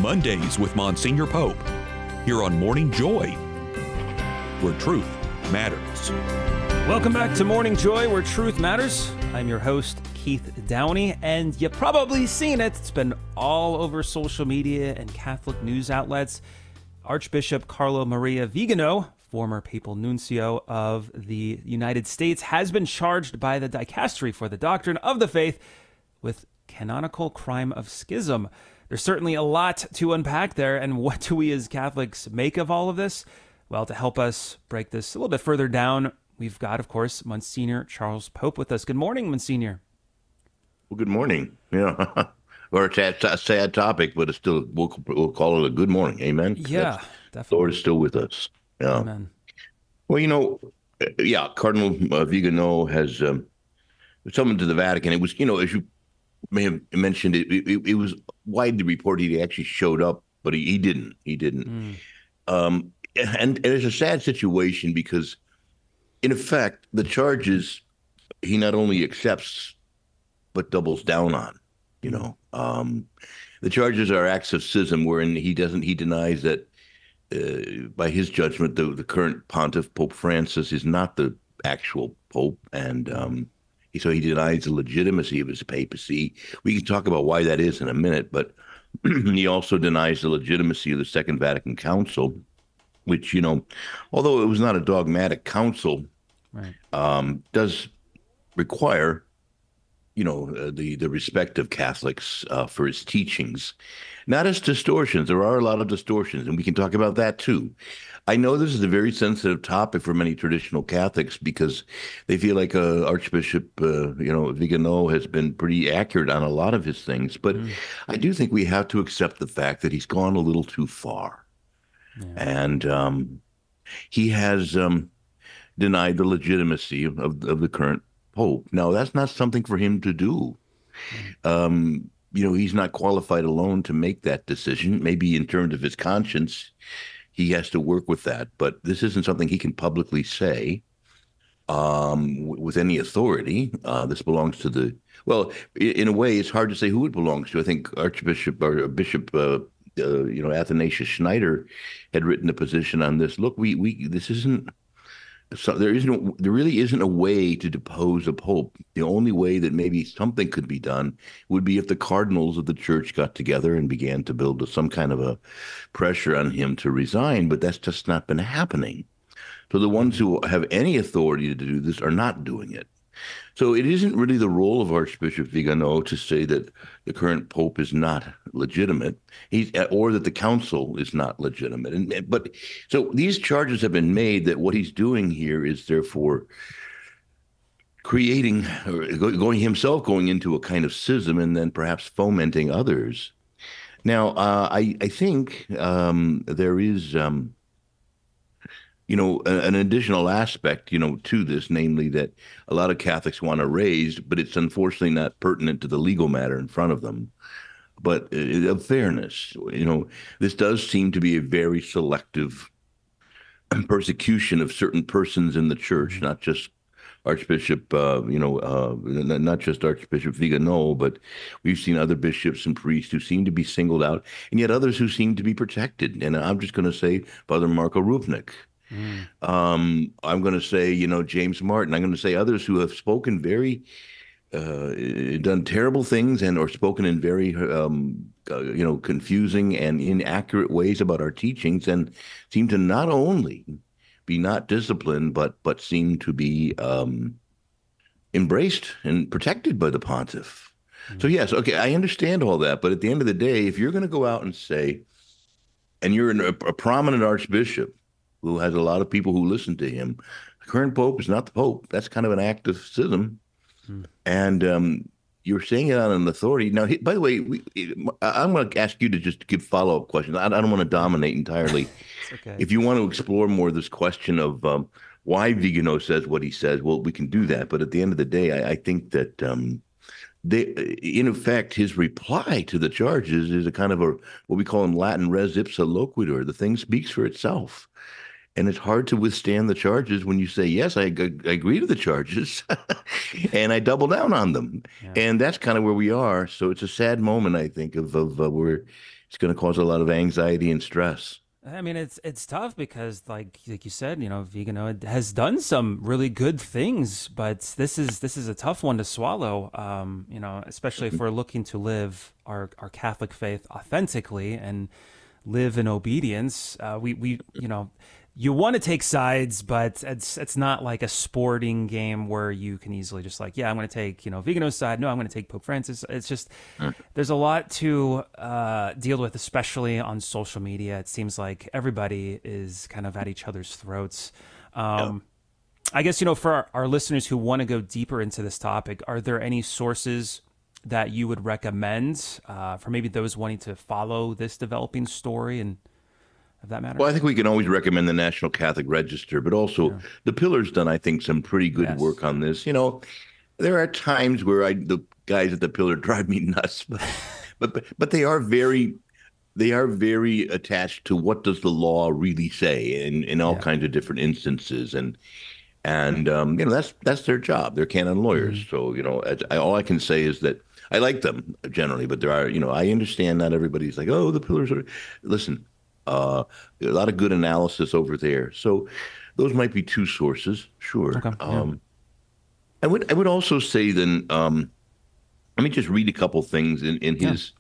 Mondays with Monsignor Pope, here on Morning Joy, where truth matters. Welcome back to Morning Joy, where truth matters. I'm your host, Keith Downey, and you've probably seen it. It's been all over social media and Catholic news outlets. Archbishop Carlo Maria Viganò, former papal nuncio of the United States, has been charged by the Dicastery for the Doctrine of the Faith with canonical crime of schism. There's certainly a lot to unpack there, and what do we as Catholics make of all of this? Well, to help us break this a little bit further down, we've got, of course, Monsignor Charles Pope with us. Good morning, Monsignor. Well, good morning. Yeah, or it's a sad topic, but it's still we'll call it a good morning. Amen. Yeah, definitely. The Lord is still with us. Yeah. Amen. Well, Cardinal Viganò has summoned to the Vatican. It was, as you may have mentioned, it was widely reported he actually showed up, but he didn't. He didn't. And it's a sad situation because, in effect, the charges he not only accepts but doubles down on. The charges are acts of schism, wherein he denies that by his judgment, the current pontiff, Pope Francis, is not the actual pope, and so he denies the legitimacy of his papacy. We can talk about why that is in a minute, but he also denies the legitimacy of the Second Vatican Council, which, although it was not a dogmatic council, right, does require, the respect of Catholics for his teachings, not as distortions. There are a lot of distortions, and we can talk about that too. I know this is a very sensitive topic for many traditional Catholics because they feel like Archbishop, Viganò has been pretty accurate on a lot of his things. But I do think we have to accept the fact that he's gone a little too far. Yeah. And he has denied the legitimacy of the current Pope. Now, that's not something for him to do. He's not qualified alone to make that decision. Maybe in terms of his conscience, he has to work with that. But this isn't something he can publicly say with any authority. This belongs to in a way, it's hard to say who it belongs to. I think Archbishop or Bishop Athanasius Schneider had written a position on this. Look, this isn't. So there really isn't a way to depose a pope. The only way that maybe something could be done would be if the cardinals of the church got together and began to build some kind of a pressure on him to resign. But that's just not been happening. So the ones who have any authority to do this are not doing it. So it isn't really the role of Archbishop Viganò to say that the current pope is not legitimate, or that the council is not legitimate. But so these charges have been made that what he's doing here is therefore creating, or going into a kind of schism and then perhaps fomenting others. Now, I think there is an additional aspect, to this, namely that a lot of Catholics want to raise, but it's unfortunately not pertinent to the legal matter in front of them. But of fairness, this does seem to be a very selective persecution of certain persons in the church, not just Archbishop, not just Archbishop Viganò, but we've seen other bishops and priests who seem to be singled out, and yet others who seem to be protected. And I'm just going to say Father Marco Rupnik. I'm going to say, James Martin. I'm going to say others who have spoken very, done terrible things or spoken in very, confusing and inaccurate ways about our teachings, and seem to not only be not disciplined, but seem to be embraced and protected by the pontiff. So yes, okay, I understand all that, but at the end of the day, if you're going to go out and say, and you're a prominent archbishop who has a lot of people who listen to him, the current pope is not the pope. That's kind of an act of schism. And you're saying it on an authority. Now, by the way, I'm going to ask you to just give follow-up questions. I don't want to dominate entirely. Okay. If you want to explore more this question of why Viganò says what he says, well, we can do that. But at the end of the day, I think that in effect, his reply to the charges is a kind of what we call in Latin res ipsa loquitur. The thing speaks for itself. And it's hard to withstand the charges when you say, yes, I agree to the charges, and I double down on them. Yeah. And that's kind of where we are. So it's a sad moment, I think, of where it's going to cause a lot of anxiety and stress. I mean, it's tough because, like you said, Viganò has done some really good things, but this is a tough one to swallow. Especially if we're looking to live our Catholic faith authentically and live in obedience. You want to take sides, but it's not like a sporting game where you can easily just like, yeah, I'm going to take Viganò's side. No, I'm going to take Pope Francis. It's just there's a lot to deal with, especially on social media. It seems like everybody is kind of at each other's throats. I guess for our listeners who want to go deeper into this topic, are there any sources that you would recommend for maybe those wanting to follow this developing story and? That matter? Well, I think we can always recommend the National Catholic Register, but also the Pillar's done, I think, some pretty good work on this. There are times where the guys at the Pillar drive me nuts, but they are very attached to what does the law really say in all kinds of different instances, and that's their job. They're canon lawyers, so all I can say is that I like them generally, but there are I understand not everybody's like, oh, the Pillars are. Listen. A lot of good analysis over there. So those might be two sources, sure. Okay, I would also say then, let me just read a couple things in his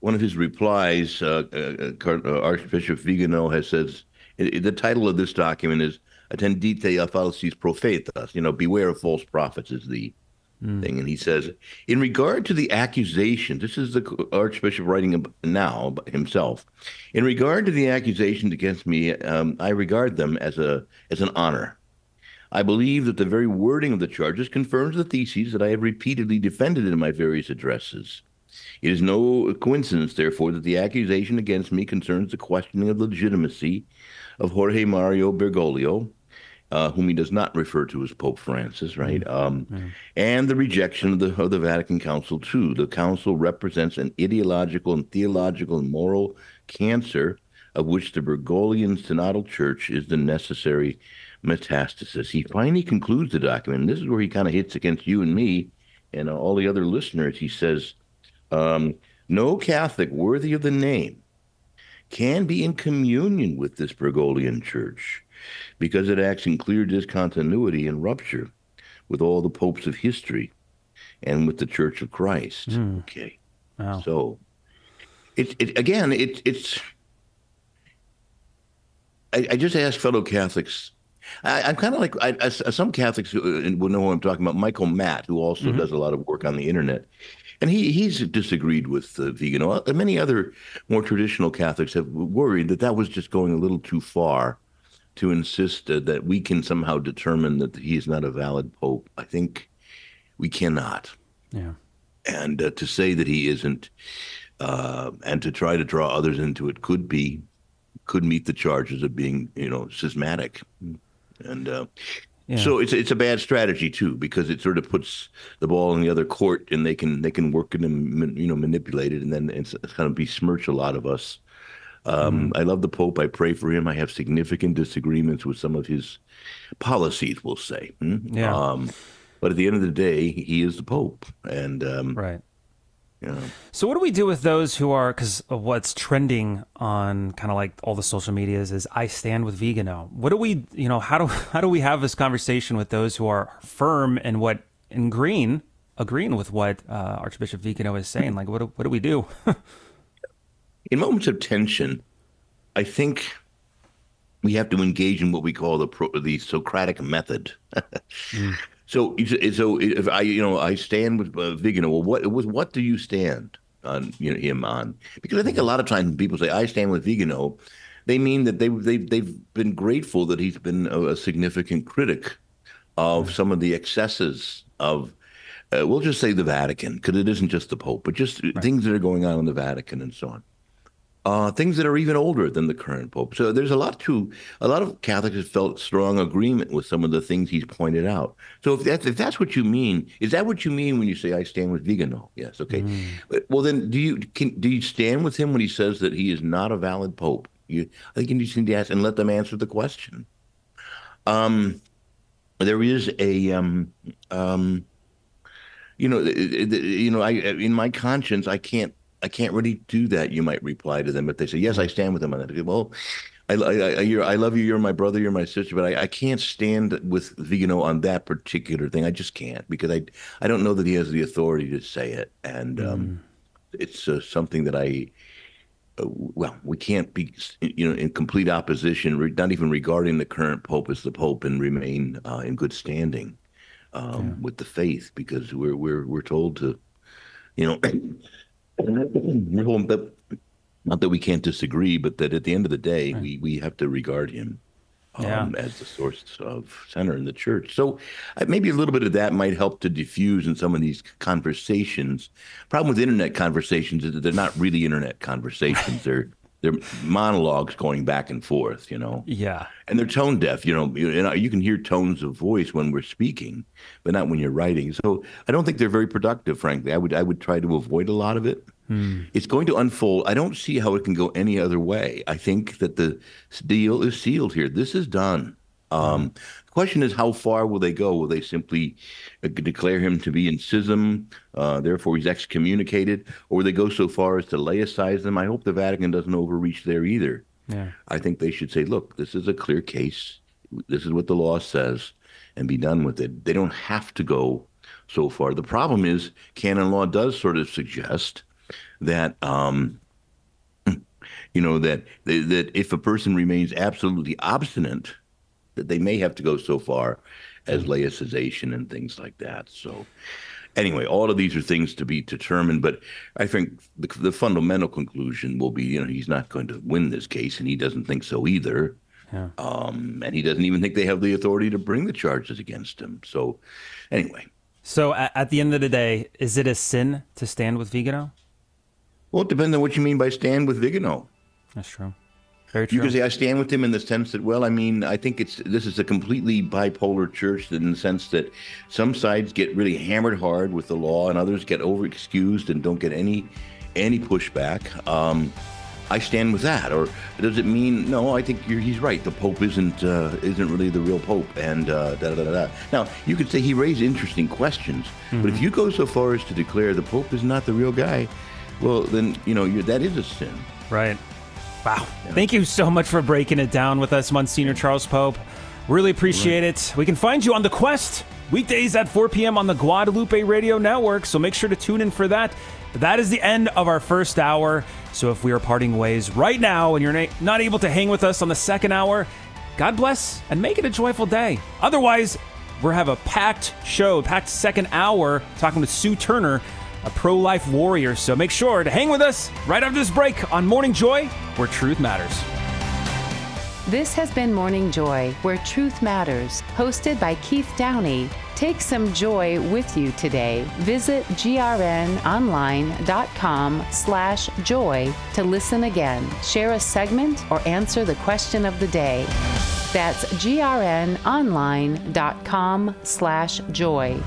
one of his replies. Archbishop Viganò has says the title of this document is "Attendite a falsis prophetas." Beware of false prophets is the thing. And he says, in regard to the accusation, this is the Archbishop writing now himself. In regard to the accusations against me, I regard them as an honor. I believe that the very wording of the charges confirms the theses that I have repeatedly defended in my various addresses. It is no coincidence, therefore, that the accusation against me concerns the questioning of the legitimacy of Jorge Mario Bergoglio, whom he does not refer to as Pope Francis, right? And the rejection of the Vatican Council II. The Council represents an ideological and theological and moral cancer of which the Bergoglian Synodal Church is the necessary metastasis. He finally concludes the document, and this is where he kind of hits against you and me and all the other listeners. He says, no Catholic worthy of the name can be in communion with this Bergoglian Church, because it acts in clear discontinuity and rupture with all the popes of history and with the Church of Christ. Okay. Wow. So it's I just ask fellow Catholics. I'm kind of like some Catholics will know who I'm talking about. Michael Matt, who also does a lot of work on the internet, and he's disagreed with Viganò. Many other more traditional Catholics have worried that was just going a little too far to insist that we can somehow determine that he is not a valid pope. I think we cannot. Yeah. And to say that he isn't, and to try to draw others into it could meet the charges of being, schismatic. And so it's a bad strategy too, because it sort of puts the ball in the other court, and they can work it and manipulate it, and then it's kind of besmirch a lot of us. I love the Pope. I pray for him. I have significant disagreements with some of his policies, we'll say. But at the end of the day, he is the Pope. And right. So what do we do with those who are, because of what's trending on kind of like all the social medias is I stand with Viganò. What do we, how do we have this conversation with those who are firm and agreeing with what Archbishop Viganò is saying? Like, what do we do? In moments of tension, I think we have to engage in what we call the Socratic Method. So if I stand with Viganò, well, what do you stand on him on? Because I think a lot of times when people say I stand with Viganò, they mean that they've been grateful that he's been a significant critic of some of the excesses of. We'll just say the Vatican, because it isn't just the Pope, but just things that are going on in the Vatican and so on. Things that are even older than the current Pope. So there's a lot of Catholics have felt strong agreement with some of the things he's pointed out. So if that's what you mean, is that what you mean when you say I stand with Viganò? Yes, okay. Well, then do you stand with him when he says that he is not a valid Pope? I think you just need to ask and let them answer the question. There is a I in my conscience I can't really do that. You might reply to them if they say yes, I stand with them on that. Well, I love you. You're my brother. You're my sister. But I can't stand with Viganò on that particular thing. I just can't because I don't know that he has the authority to say it, and it's something that we can't be in complete opposition, not even regarding the current pope as the pope, and remain in good standing with the faith, because we're told to, not that we can't disagree, but that at the end of the day, we have to regard him as the source of center in the church. So maybe a little bit of that might help to diffuse in some of these conversations. Problem with internet conversations is that they're not really internet conversations. They're monologues going back and forth, Yeah. And they're tone deaf, you can hear tones of voice when we're speaking, but not when you're writing. So I don't think they're very productive, frankly. I would try to avoid a lot of it. It's going to unfold. I don't see how it can go any other way. I think that the deal is sealed here. This is done. The question is, how far will they go? Will they simply declare him to be in schism, therefore he's excommunicated, or will they go so far as to laicize them? I hope the Vatican doesn't overreach there either. Yeah. I think they should say, look, this is a clear case. This is what the law says, and be done with it. They don't have to go so far. The problem is canon law does sort of suggest that that if a person remains absolutely obstinate, that they may have to go so far as laicization and things like that. So anyway, all of these are things to be determined, but I think the fundamental conclusion will be, he's not going to win this case, and he doesn't think so either. Yeah. And he doesn't even think they have the authority to bring the charges against him. So anyway. So at the end of the day, is it a sin to stand with Viganò? Well, it depends on what you mean by stand with Viganò. That's true. Very true. You can say I stand with him in the sense that, I think this is a completely bipolar church in the sense that some sides get really hammered hard with the law and others get over-excused and don't get any pushback. I stand with that. Or does it mean, no, I think he's right. The Pope isn't really the real Pope, and da-da-da-da. Now, you could say he raised interesting questions, but if you go so far as to declare the Pope is not the real guy, well, then, that is a sin. Right. Wow. Yeah. Thank you so much for breaking it down with us, Monsignor Charles Pope. Really appreciate it. We can find you on The Quest weekdays at 4 p.m. on the Guadalupe Radio Network, so make sure to tune in for that. But that is the end of our first hour. So if we are parting ways right now and you're not able to hang with us on the second hour, God bless and make it a joyful day. Otherwise, we'll have a packed show, packed second hour, talking with Sue Turner, a pro-life warrior. So make sure to hang with us right after this break on Morning Joy, where truth matters. This has been Morning Joy, where truth matters, hosted by Keith Downey. Take some joy with you today. Visit grnonline.com/joy to listen again, share a segment, or answer the question of the day. That's grnonline.com/joy.